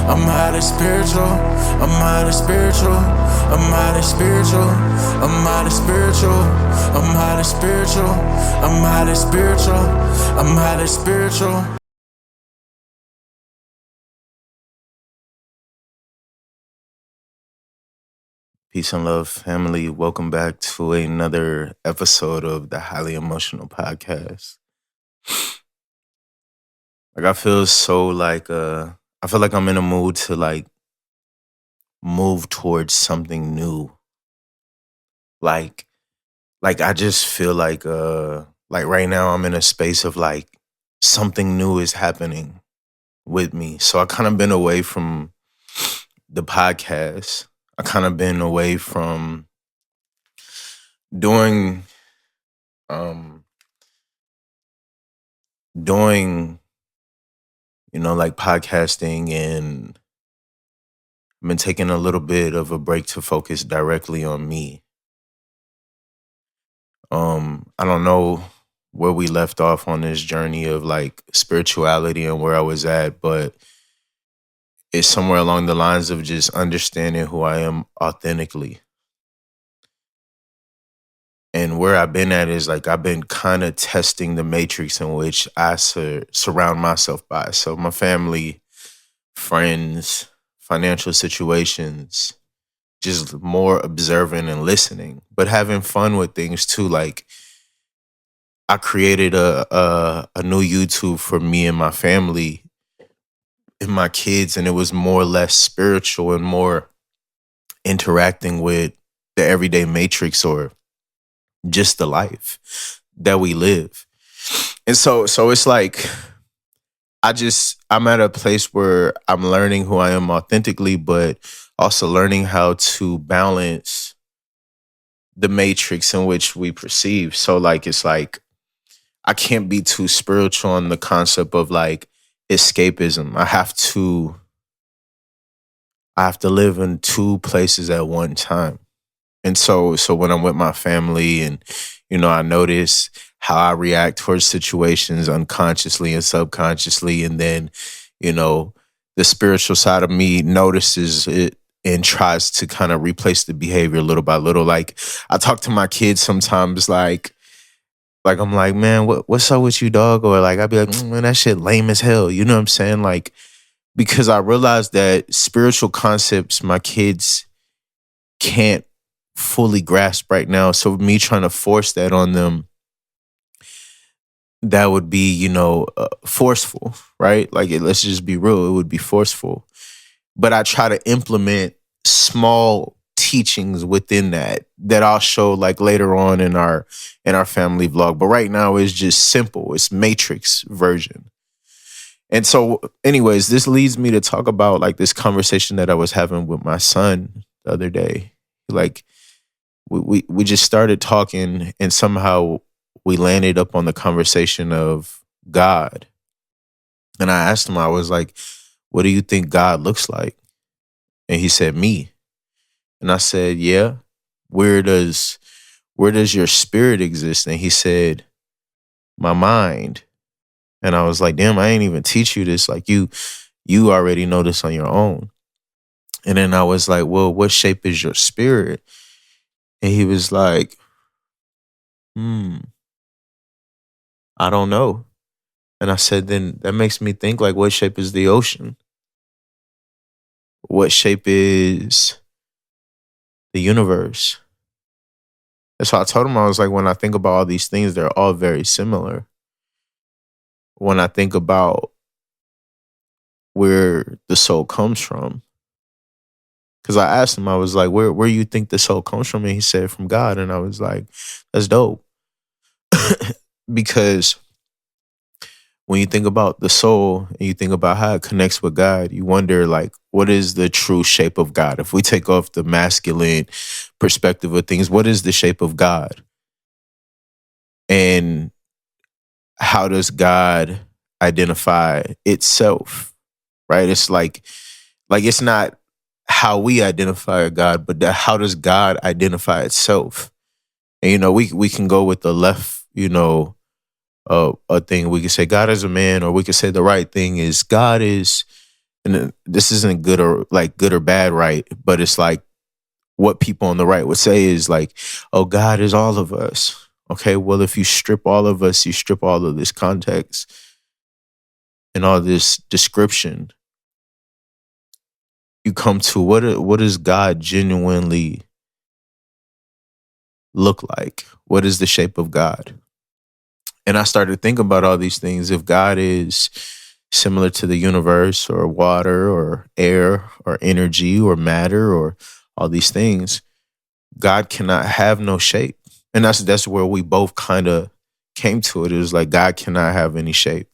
I'm highly spiritual. I'm highly spiritual. I'm highly spiritual. I'm highly spiritual. I'm highly spiritual. I'm highly spiritual. I'm highly spiritual. Peace and love, family. Welcome back to another episode of the Highly Emotional Podcast. I feel so I feel like I'm in a mood to move towards something new. Like I just feel like right now I'm in a space of something new is happening with me. So I kind of been away from the podcast. I kind of been away from doing doing like podcasting, and I've been taking a little bit of a break to focus directly on me. I don't know where we left off on this journey of spirituality and where I was at, but it's somewhere along the lines of just understanding who I am authentically. And where I've been at is I've been kind of testing the matrix in which I surround myself by. So my family, friends, financial situations, just more observing and listening, but having fun with things too. I created a new YouTube for me and my family and my kids, and it was more or less spiritual and more interacting with the everyday matrix or just the life that we live. And so it's I'm at a place where I'm learning who I am authentically, but also learning how to balance the matrix in which we perceive. So I can't be too spiritual on the concept of escapism. I have to live in two places at one time. And so when I'm with my family and, I notice how I react towards situations unconsciously and subconsciously. And then, the spiritual side of me notices it and tries to kind of replace the behavior little by little. I talk to my kids sometimes I'm like, man, what's up with you, dog? Or I'd be like, man, that shit lame as hell. You know what I'm saying? Because I realized that spiritual concepts my kids can't fully grasp right now. So me trying to force that on them, that would be, forceful, right? Let's just be real. It would be forceful. But I try to implement small teachings within that I'll show later on in our family vlog. But right now it's just simple. It's matrix version. And so anyways, this leads me to talk about this conversation that I was having with my son the other day. We just started talking, and somehow we landed up on the conversation of God. And I asked him, I was like, what do you think God looks like? And he said, me. And I said, yeah, where does your spirit exist? And he said, my mind. And I was like, damn, I ain't even teach you this. You already know this on your own. And then I was like, well, what shape is your spirit? And he was like, I don't know. And I said, then that makes me think what shape is the ocean? What shape is the universe? And so I told him, I was like, when I think about all these things, they're all very similar. When I think about where the soul comes from, because I asked him, I was like, where you think the soul comes from? And he said, from God. And I was like, that's dope. Because when you think about the soul and you think about how it connects with God, you wonder what is the true shape of God? If we take off the masculine perspective of things, what is the shape of God? And how does God identify itself? Right? It's it's not how we identify God, but how does God identify itself? And we can go with the left, a thing. We could say God is a man, or we could say the right thing is God is and this isn't good or bad right, but it's like what people on the right would say is like, oh, God is all of us. Okay, well, if you strip all of us, you strip all of this context and all this description, you come to what does God genuinely look like? What is the shape of God? And I started thinking about all these things. If God is similar to the universe or water or air or energy or matter or all these things, God cannot have no shape. And that's where we both kind of came to it. It was like God cannot have any shape.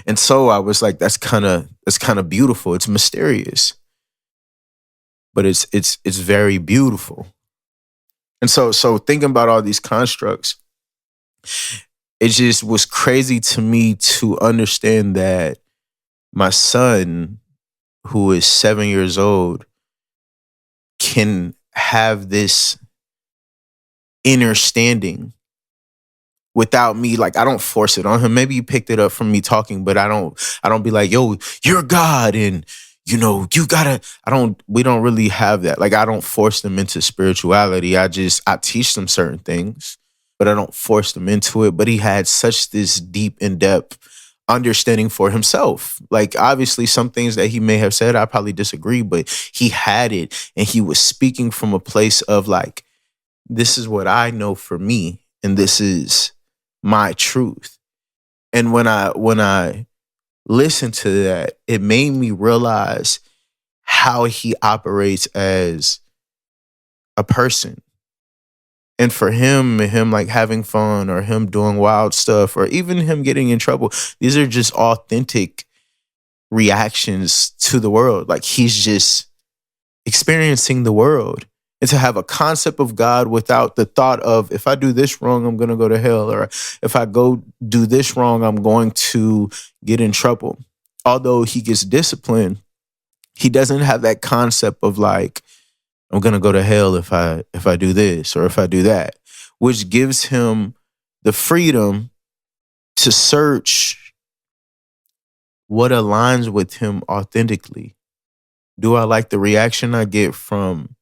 And so I was like, that's kind of beautiful. It's mysterious, but it's very beautiful. And so thinking about all these constructs, it just was crazy to me to understand that my son, who is 7 years old, can have this understanding without me. Like, I don't force it on him. Maybe you picked it up from me talking, but I don't be like, yo, you're God and you gotta, we don't really have that. Like, I don't force them into spirituality. I teach them certain things, but I don't force them into it. But he had such this deep, in-depth understanding for himself. Like, obviously some things that he may have said, I probably disagree, but he had it and he was speaking from a place of like, this is what I know for me, and this is my truth. And when I listened to that, it made me realize how he operates as a person. And for him like having fun or him doing wild stuff or even him getting in trouble, these are just authentic reactions to the world. Like, he's just experiencing the world. And to have a concept of God without the thought of, if I do this wrong, I'm going to go to hell. Or if I go do this wrong, I'm going to get in trouble. Although he gets disciplined, he doesn't have that concept of like, I'm going to go to hell if I do this or if I do that, which gives him the freedom to search what aligns with him authentically. Do I like the reaction I get from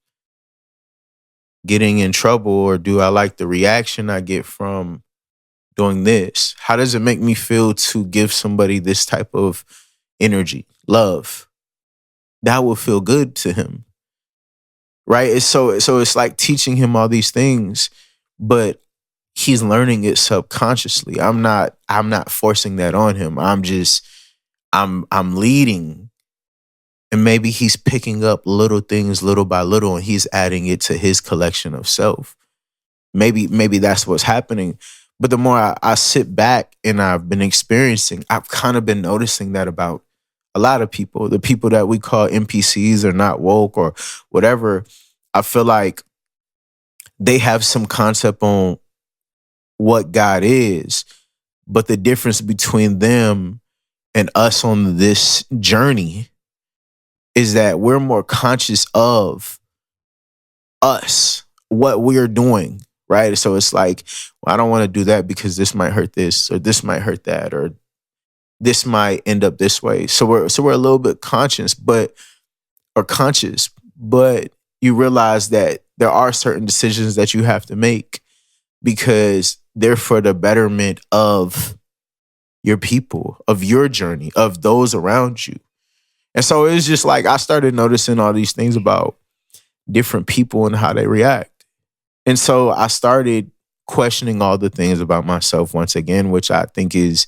getting in trouble, or do I like the reaction I get from doing this? How does it make me feel to give somebody this type of energy, love? That will feel good to him, right? So it's like teaching him all these things, but he's learning it subconsciously. I'm not forcing that on him. I'm leading. And maybe he's picking up little things little by little and he's adding it to his collection of self. Maybe that's what's happening. But the more I sit back and I've been experiencing, I've kind of been noticing that about a lot of people, the people that we call NPCs or not woke or whatever. I feel like they have some concept on what God is, but the difference between them and us on this journey is that we're more conscious of us, what we're doing, right? So it's like, well, I don't want to do that because this might hurt this, or this might hurt that, or this might end up this way. So we're a little bit conscious, but you realize that there are certain decisions that you have to make because they're for the betterment of your people, of your journey, of those around you. And so it's just like I started noticing all these things about different people and how they react. And so I started questioning all the things about myself once again, which I think is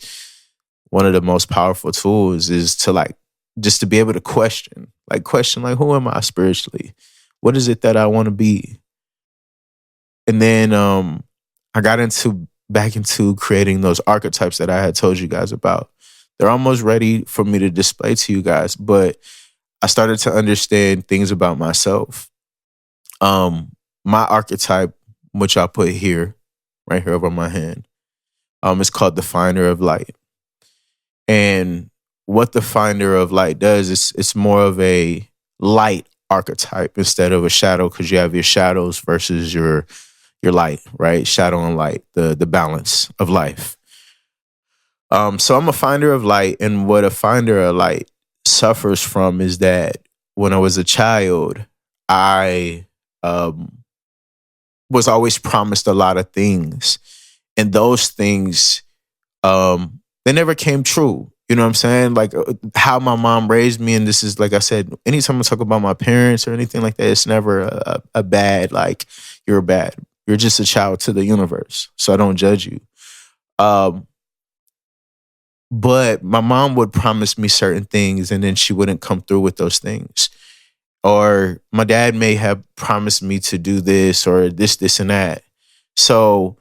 one of the most powerful tools, is to like just to be able to question like, who am I spiritually? What is it that I want to be? And then I got back into creating those archetypes that I had told you guys about. They're almost ready for me to display to you guys, but I started to understand things about myself. My archetype, which I put here, right here over my hand, is called the Finder of Light. And what the Finder of Light does is it's more of a light archetype instead of a shadow, because you have your shadows versus your light, right? Shadow and light, the balance of life. So I'm a finder of light, and what a finder of light suffers from is that when I was a child, I was always promised a lot of things, and those things they never came true. You know what I'm saying? Like how my mom raised me, and this is like I said, anytime I talk about my parents or anything like that, it's never a bad, like you're bad. You're just a child to the universe, so I don't judge you. But my mom would promise me certain things, and then she wouldn't come through with those things. Or my dad may have promised me to do this or this, and that. So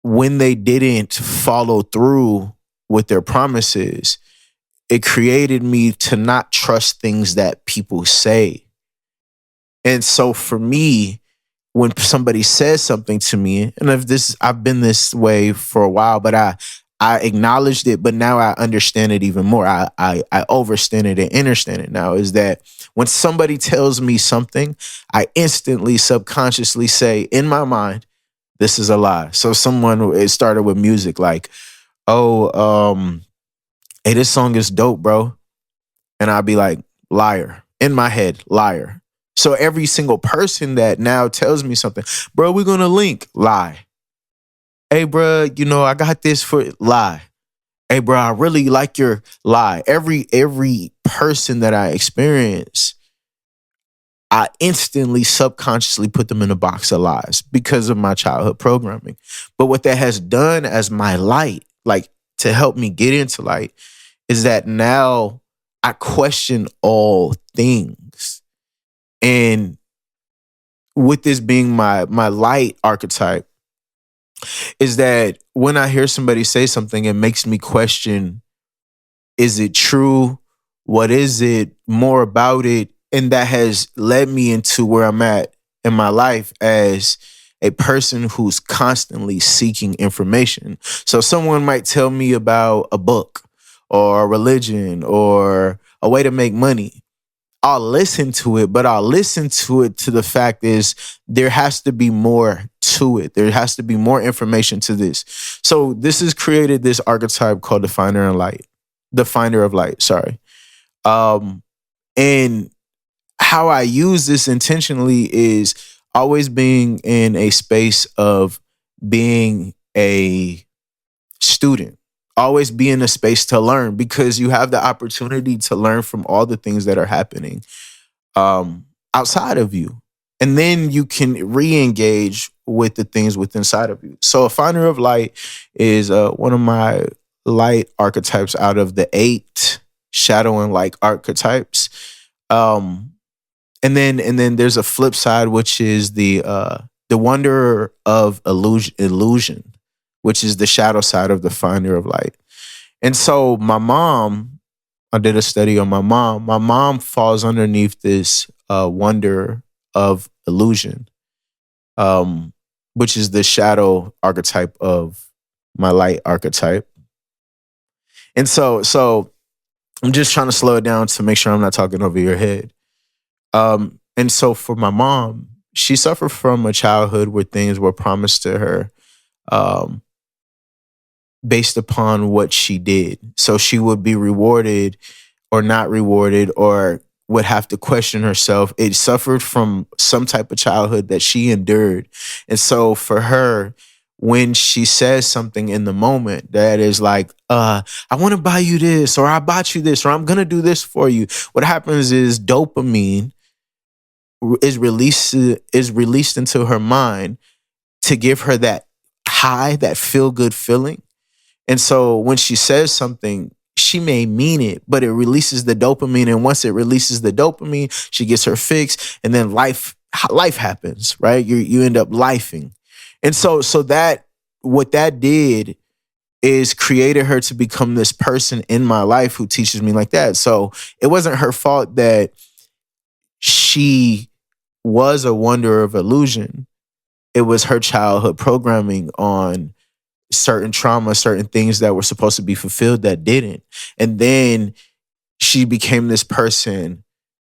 when they didn't follow through with their promises, it created me to not trust things that people say. And so for me, when somebody says something to me, and I've been this way for a while, but I acknowledged it, but now I understand it even more. I overstand it and understand it now, is that when somebody tells me something, I instantly subconsciously say in my mind, this is a lie. So it started with music, like, hey, this song is dope, bro. And I'll be like, liar. In my head, liar. So every single person that now tells me something, bro, we're going to link, lie. Hey, bro, I got this for lie. Hey, bro, I really like your lie. Every person that I experience, I instantly subconsciously put them in a box of lies because of my childhood programming. But what that has done as my light, like to help me get into light, is that now I question all things. And with this being my light archetype, is that when I hear somebody say something, it makes me question, is it true? What is it? More about it. And that has led me into where I'm at in my life as a person who's constantly seeking information. So someone might tell me about a book or a religion or a way to make money. I'll listen to it, but I'll listen to it to the fact is there has to be more to it. There has to be more information to this. So this has created this archetype called the finder of light, sorry. And how I use this intentionally is always being in a space of being a student. Always be in a space to learn, because you have the opportunity to learn from all the things that are happening outside of you. And then you can re-engage with the things within inside of you. So a finder of light is one of my light archetypes out of the 8 shadow and light archetypes. And then there's a flip side, which is the wanderer of illusion, which is the shadow side of the finder of light. And so I did a study on my mom. My mom falls underneath this wanderer of illusion, which is the shadow archetype of my light archetype. And so I'm just trying to slow it down to make sure I'm not talking over your head. And so for my mom, she suffered from a childhood where things were promised to her based upon what she did. So she would be rewarded or not rewarded, or would have to question herself. It suffered from some type of childhood that she endured. And so for her, when she says something in the moment that is like, I want to buy you this, or I bought you this, or I'm going to do this for you, what happens is dopamine is released into her mind to give her that high, that feel-good feeling. And so when she says something, she may mean it, but it releases the dopamine. And once it releases the dopamine, she gets her fix, and then life happens, right? You end up lifing. And so that what that did is created her to become this person in my life who teaches me like that. So it wasn't her fault that she was a wanderer of illusion. It was her childhood programming on certain trauma, certain things that were supposed to be fulfilled that didn't. And then she became this person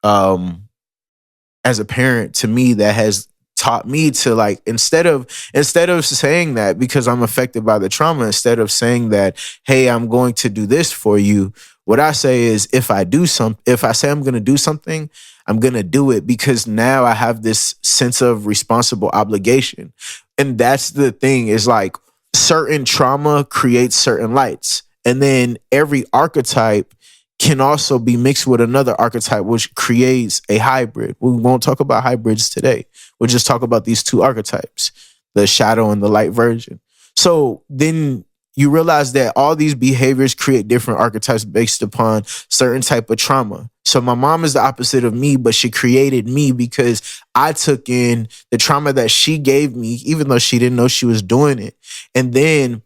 as a parent to me that has taught me to, like, instead of saying that because I'm affected by the trauma, instead of saying that, hey, I'm going to do this for you, What I say is, if I say I'm going to do something, I'm going to do it, because now I have this sense of responsible obligation. And that's the thing, is like, certain trauma creates certain lights. And then every archetype can also be mixed with another archetype, which creates a hybrid. We won't talk about hybrids today. We'll just talk about these two archetypes, the shadow and the light version. So then you realize that all these behaviors create different archetypes based upon certain type of trauma. So my mom is the opposite of me, but she created me because I took in the trauma that she gave me, even though she didn't know she was doing it. And then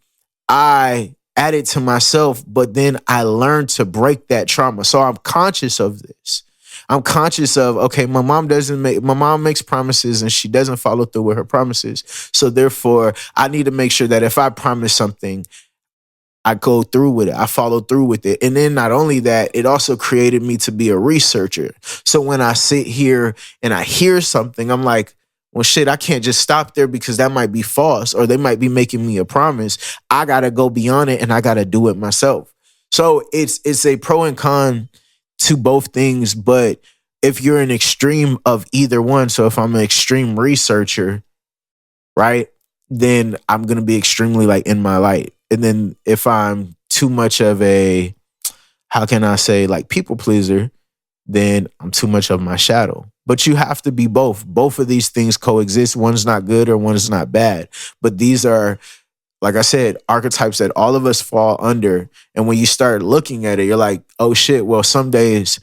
I added to myself, but then I learned to break that trauma. So I'm conscious of this. I'm conscious of, okay, my mom makes promises and she doesn't follow through with her promises. So therefore, I need to make sure that if I promise something, I go through with it. I follow through with it. And then not only that, it also created me to be a researcher. So when I sit here and I hear something, I'm like, well, shit, I can't just stop there because that might be false, or they might be making me a promise. I got to go beyond it and I got to do it myself. So it's a pro and con to both things. But if you're an extreme of either one, so if I'm an extreme researcher, right, then I'm going to be extremely like in my light. And then if I'm too much of a, how can I say, like people pleaser, then I'm too much of my shadow. But you have to be both. Both of these things coexist. One's not good or one's not bad. But these are, like I said, archetypes that all of us fall under. And when you start looking at it, you're like, oh shit, well, some days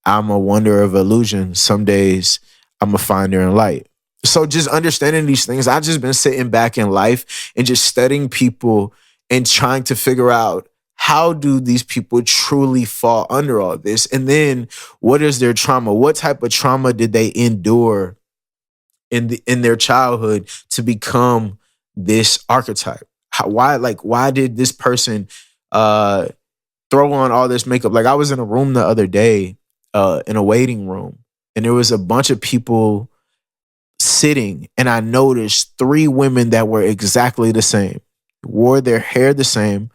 I'm a wonder of illusion. Some days I'm a finder in light. So just understanding these things, I've just been sitting back in life and just studying people and trying to figure out, how do these people truly fall under all this? And then what is their trauma? What type of trauma did they endure in their childhood to become this archetype? Why did this person throw on all this makeup? Like I was in a room the other day, in a waiting room, and there was a bunch of people sitting, and I noticed 3 women that were exactly the same, wore their hair the same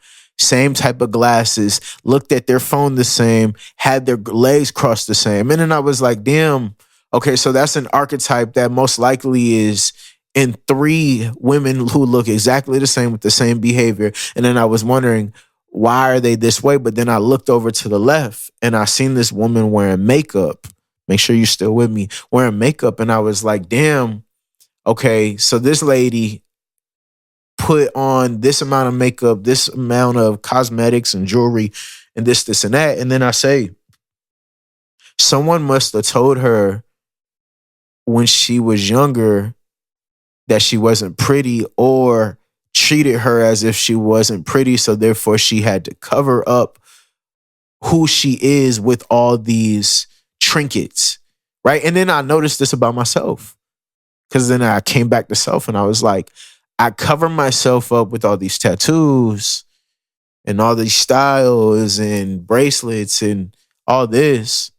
type of glasses, looked at their phone the same, had their legs crossed the same. And then I was like, damn, okay, so that's an archetype that most likely is in 3 women who look exactly the same with the same behavior. And then I was wondering, why are they this way? But then I looked over to the left and I seen this woman wearing makeup. Make sure you're still with me, wearing makeup. And I was like, damn, okay, so this lady put on this amount of makeup, this amount of cosmetics and jewelry, and this, and that. And then I say, someone must have told her when she was younger that she wasn't pretty, or treated her as if she wasn't pretty. So therefore she had to cover up who she is with all these trinkets, right? And then I noticed this about myself, because then I came back to self and I was like, I cover myself up with all these tattoos and all these styles and bracelets and all this.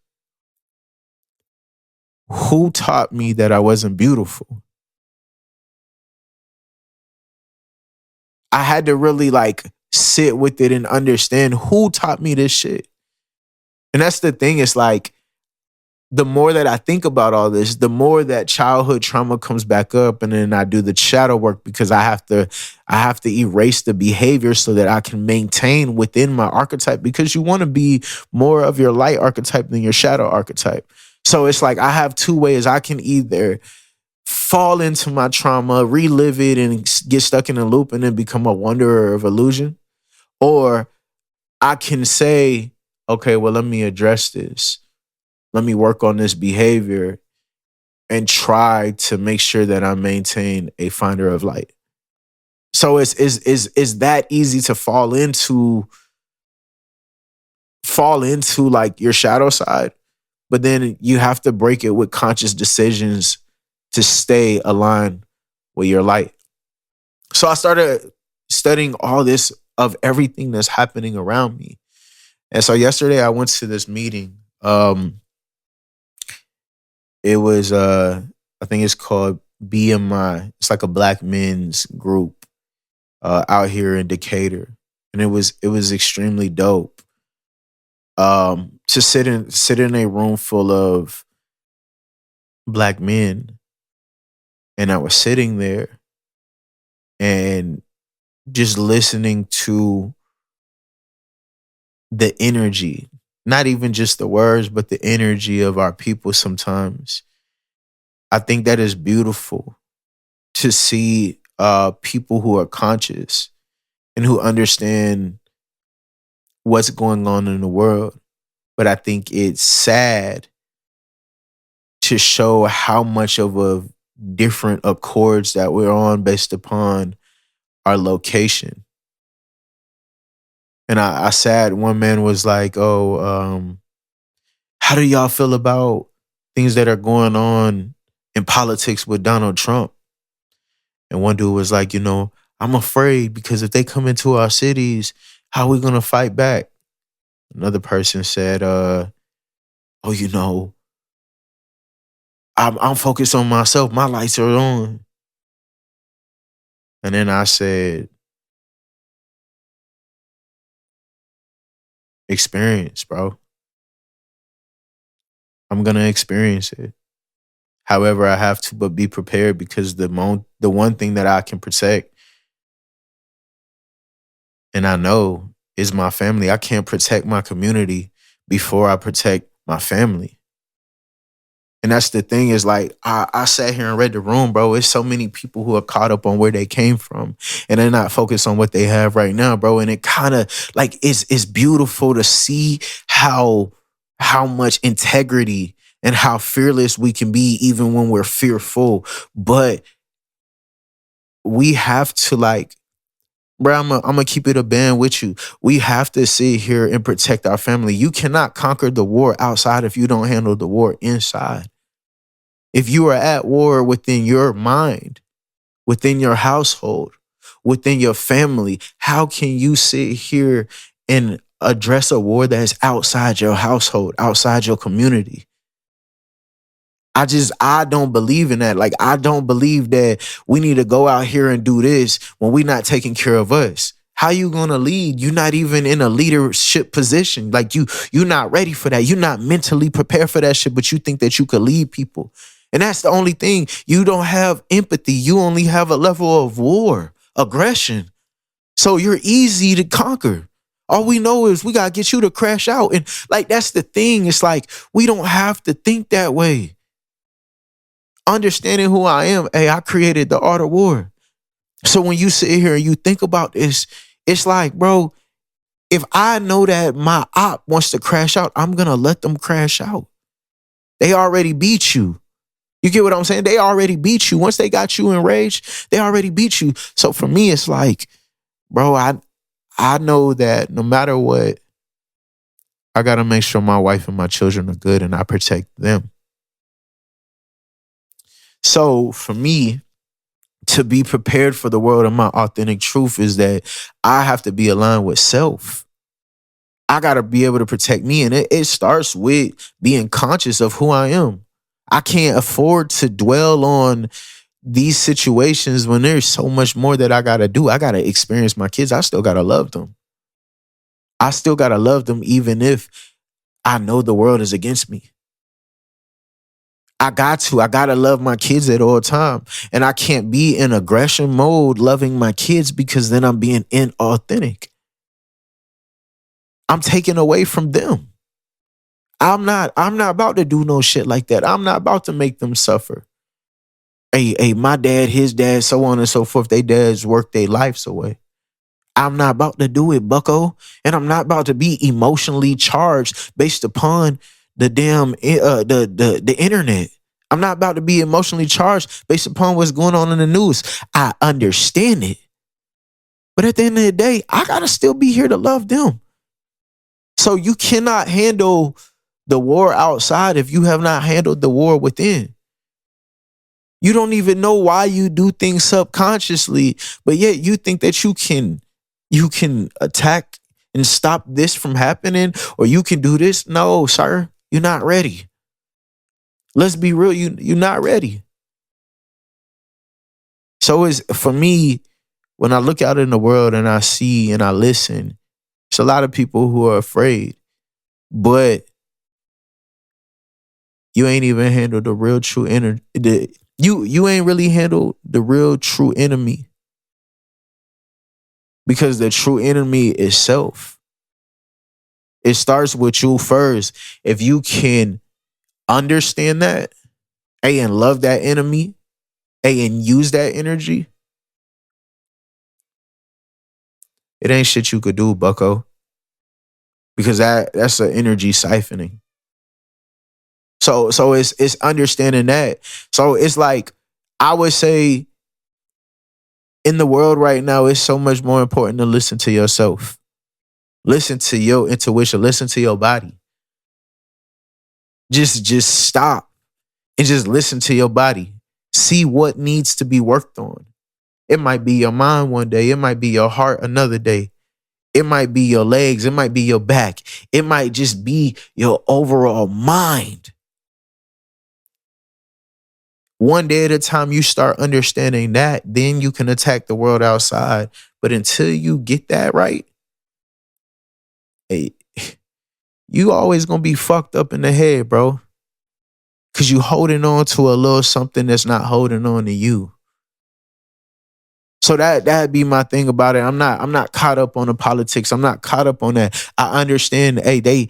Who taught me that I wasn't beautiful? I had to really like sit with it and understand who taught me this shit. And that's the thing. It's like, the more that I think about all this, the more that childhood trauma comes back up, and then I do the shadow work, because I have to erase the behavior so that I can maintain within my archetype, because you want to be more of your light archetype than your shadow archetype. So it's like, I have 2 ways. I can either fall into my trauma, relive it, and get stuck in a loop and then become a wanderer of illusion, or I can say, okay, well, let me address this. Let me work on this behavior and try to make sure that I maintain a finder of light. So it's that easy to fall into like your shadow side, but then you have to break it with conscious decisions to stay aligned with your light. So I started studying all this of everything that's happening around me. And so yesterday I went to this meeting. It was I think it's called BMI. It's like a black men's group out here in Decatur. And it was extremely dope. to sit in a room full of black men, and I was sitting there and just listening to the energy, not even just the words, but the energy of our people sometimes. I think that is beautiful to see people who are conscious and who understand what's going on in the world. But I think it's sad to show how much of a different accords that we're on based upon our location. And I sat, one man was like, oh, how do y'all feel about things that are going on in politics with Donald Trump? And one dude was like, I'm afraid because if they come into our cities, how are we going to fight back? Another person said, oh, I'm focused on myself. My lights are on. And then I said, experience, bro. I'm going to experience it. However, I have to, but be prepared, because the one thing that I can protect, and I know, is my family. I can't protect my community before I protect my family. And that's the thing, is like, I sat here and read the room, bro. It's so many people who are caught up on where they came from, and they're not focused on what they have right now, bro. And it kind of like, it's beautiful to see how much integrity and how fearless we can be even when we're fearful. But we have to, like, bro, I'm gonna keep it a band with you. We have to sit here and protect our family. You cannot conquer the war outside if you don't handle the war inside. If you are at war within your mind, within your household, within your family, how can you sit here and address a war that is outside your household, outside your community? I don't believe in that. Like, I don't believe that we need to go out here and do this when we're not taking care of us. How you gonna lead? You're not even in a leadership position. Like, you're not ready for that. You're not mentally prepared for that shit, but you think that you could lead people. And that's the only thing. You don't have empathy. You only have a level of war, aggression. So you're easy to conquer. All we know is we gotta get you to crash out. And like, that's the thing. It's like, we don't have to think that way. Understanding who I am, hey, I created the art of war. So when you sit here and you think about this, it's like, bro, if I know that my op wants to crash out, I'm going to let them crash out. They already beat you. You get what I'm saying? They already beat you. Once they got you enraged, they already beat you. So for me, it's like, bro, I know that no matter what, I got to make sure my wife and my children are good and I protect them. So for me, to be prepared for the world, and my authentic truth is that I have to be aligned with self. I got to be able to protect me. And it starts with being conscious of who I am. I can't afford to dwell on these situations when there's so much more that I got to do. I got to experience my kids. I still got to love them. I still got to love them even if I know the world is against me. I got to love my kids at all time. And I can't be in aggression mode loving my kids, because then I'm being inauthentic. I'm taking away from them. I'm not about to do no shit like that. I'm not about to make them suffer. Hey, my dad, his dad, so on and so forth, they dads work their lives away. I'm not about to do it, bucko. And I'm not about to be emotionally charged based upon the damn the internet. I'm not about to be emotionally charged based upon what's going on in the news. I understand it. But at the end of the day, I gotta still be here to love them. So you cannot handle the war outside if you have not handled the war within. You don't even know why you do things subconsciously, but yet you think that you can attack and stop this from happening, or you can do this. No, sir, you're not ready. Let's be real, you're not ready. So it's, for me, when I look out in the world and I see and I listen, it's a lot of people who are afraid. But you ain't even handled the real true energy. You ain't really handled the real true enemy, because the true enemy is self. It starts with you first. If you can understand that, and love that enemy, and use that energy, it ain't shit you could do, bucko. Because that's an energy siphoning. So it's understanding that. So it's like, I would say, in the world right now, it's so much more important to listen to yourself. Listen to your intuition. Listen to your body. Just stop and just listen to your body. See what needs to be worked on. It might be your mind one day. It might be your heart another day. It might be your legs. It might be your back. It might just be your overall mind. One day at a time, you start understanding that, then you can attack the world outside. But until you get that right, hey, you always gonna be fucked up in the head, bro. Cause you holding on to a little something that's not holding on to you. So that'd be my thing about it. I'm not caught up on the politics. I'm not caught up on that. I understand. Hey,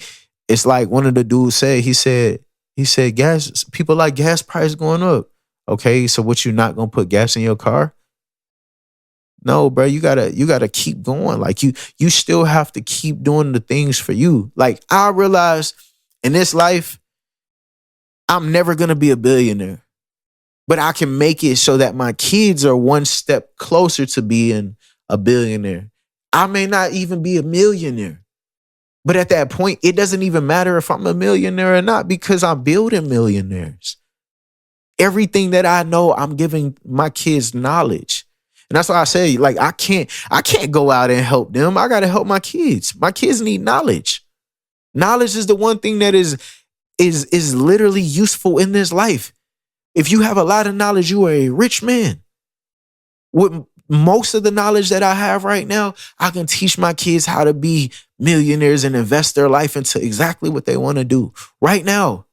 it's like one of the dudes said. He said gas. People like gas price going up. Okay, so what, you not gonna put gas in your car? No, bro. You gotta keep going. Like you still have to keep doing the things for you. Like, I realize in this life, I'm never gonna be a billionaire. But I can make it so that my kids are one step closer to being a billionaire. I may not even be a millionaire. But at that point, it doesn't even matter if I'm a millionaire or not, because I'm building millionaires. Everything that I know, I'm giving my kids knowledge. And that's why I say, like, I can't go out and help them. I gotta help my kids. My kids need knowledge. Knowledge is the one thing that is literally useful in this life. If you have a lot of knowledge, you are a rich man. With most of the knowledge that I have right now, I can teach my kids how to be millionaires and invest their life into exactly what they want to do right now.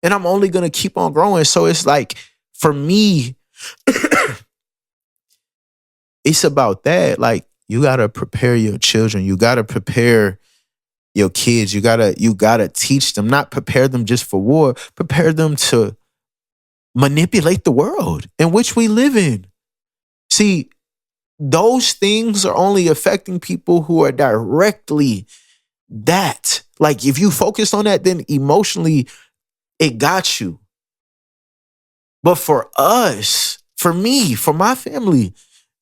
And I'm only going to keep on growing. So it's like, for me, it's about that. Like, you got to prepare your children. You got to prepare your kids. You got to teach them, not prepare them just for war, prepare them to manipulate the world in which we live in. See, those things are only affecting people who are directly that. Like, if you focus on that, then emotionally it got you. But for us, for me, for my family,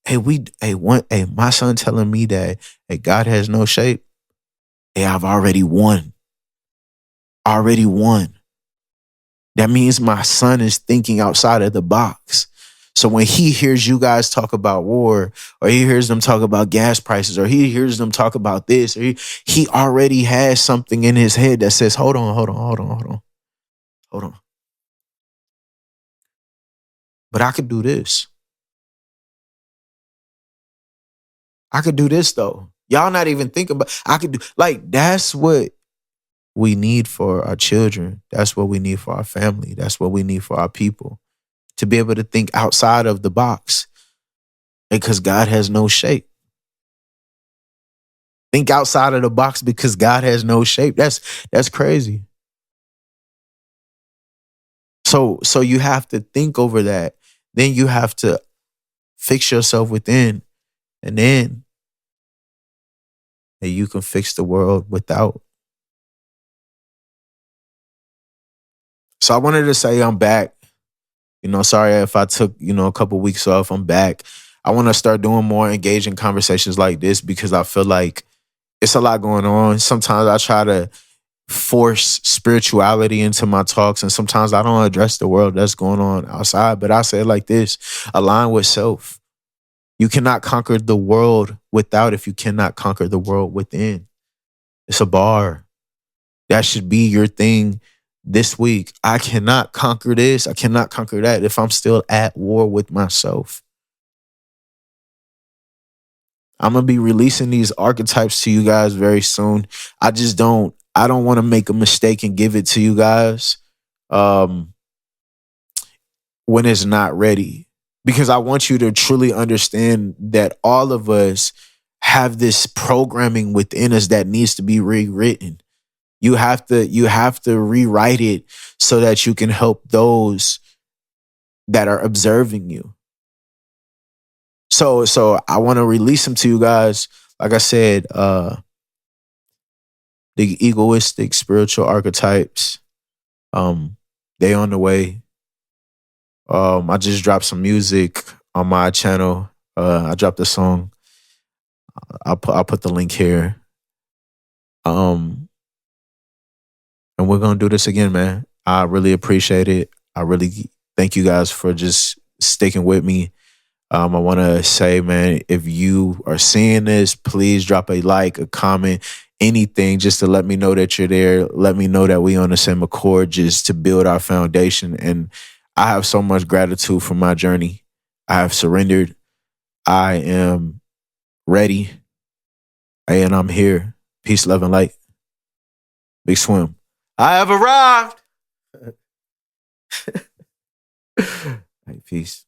my son telling me that, hey, God has no shape. Hey, I've already won. Already won. That means my son is thinking outside of the box. So when he hears you guys talk about war, or he hears them talk about gas prices, or he hears them talk about this, or he already has something in his head that says, hold on. But I could do this. I could do this though. Y'all not even thinking about, I could do, like, that's what we need for our children. That's what we need for our family. That's what we need for our people. To be able to think outside of the box. Because God has no shape. Think outside of the box because God has no shape. That's crazy. So you have to think over that. Then you have to fix yourself within. And then you can fix the world without. So I wanted to say I'm back. Sorry if I took, a couple weeks off. I'm back. I want to start doing more engaging conversations like this because I feel like it's a lot going on. Sometimes I try to force spirituality into my talks, and sometimes I don't address the world that's going on outside. But I say it like this: align with self. You cannot conquer the world without if you cannot conquer the world within. It's a bar. That should be your thing this week. I cannot conquer this. I cannot conquer that if I'm still at war with myself. I'm going to be releasing these archetypes to you guys very soon. I just don't I don't want to make a mistake and give it to you guys um, when it's not ready. Because I want you to truly understand that all of us have this programming within us that needs to be rewritten. You have to rewrite it so that you can help those that are observing you. So I want to release them to you guys. Like I said, the egoistic spiritual archetypes, um, they on the way. I just dropped some music on my channel. I dropped a song. I'll put the link here. Um, and we're gonna do this again, man. I really appreciate it. I really thank you guys for just sticking with me. I want to say, man, if you are seeing this, please drop a like, a comment, anything just to let me know that you're there. Let me know that we on the same accord just to build our foundation. And I have so much gratitude for my journey. I have surrendered. I am ready. And I'm here. Peace, love, and light. Big swim. I have arrived. Hey, peace.